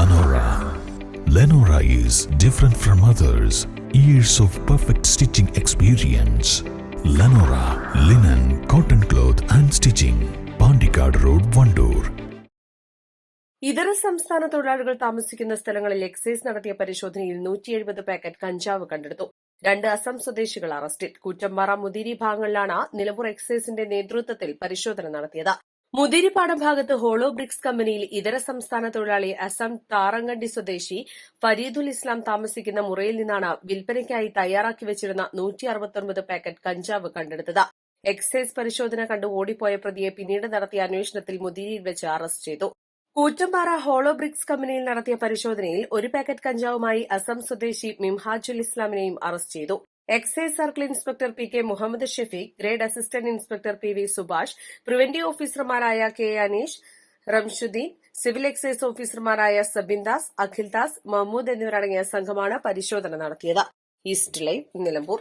Lenora. Lenora is different from others. Years of perfect stitching experience. Lenora, linen, cotton cloth and stitching. Pandikad Road, Vandoor. ഇതര സംസ്ഥാന തൊഴിലാളികൾ താമസിക്കുന്ന സ്ഥലങ്ങളിൽ excise നടത്തിയ പരിശോധനയിൽ 170 പാക്കറ്റ് കഞ്ചാവ് കണ്ടെടുത്തു. 2 അസം സ്വദേശികൾ അറസ്റ്റിൽ. കൂറ്റമ്പാറ മുതിരി ഭാഗങ്ങളിലാണ് നിലമ്പൂർ എക്സൈസിന്റെ നേതൃത്വത്തിൽ പരിശോധന നടത്തിയത്. മുതിരിപ്പാടം ഭാഗത്ത് ഹോളോ ബ്രിക്സ് കമ്പനിയിൽ ഇതര സംസ്ഥാന തൊഴിലാളി അസം താറങ്കണ്ടി സ്വദേശി ഫരീദുൽ ഇസ്ലാം താമസിക്കുന്ന മുറിയിൽ നിന്നാണ് വിൽപ്പനയ്ക്കായി തയ്യാറാക്കി വെച്ചിരുന്ന 169 പാക്കറ്റ് കഞ്ചാവ് കണ്ടെടുത്തത്. എക്സൈസ് പരിശോധന കണ്ട് ഓടിപ്പോയ പ്രതിയെ പിന്നീട് നടത്തിയ അന്വേഷണത്തിൽ മുതിരിയിൽ വെച്ച് അറസ്റ്റ് ചെയ്തു. കൂറ്റമ്പാറ ഹോളോ ബ്രിക്സ് കമ്പനിയിൽ നടത്തിയ പരിശോധനയിൽ 1 പാക്കറ്റ് കഞ്ചാവുമായി അസം സ്വദേശി മിംഹാജുൽ ഇസ്ലാമിനെയും അറസ്റ്റ് ചെയ്തു. Excise circle inspector P K Muhammad Shefeeq, grade assistant inspector P V Subhash, preventive ഓഫീസർമാരായ K Aneesh, Ramshuddeen, civil excise ഓഫീസർമാരായ സബിൻദാസ്, അഖിൽദാസ്, മഹ്മൂദ് എന്നിവരടങ്ങിയ സംഘമാണ് പരിശോധന നടത്തിയത്. East live, Nilambur.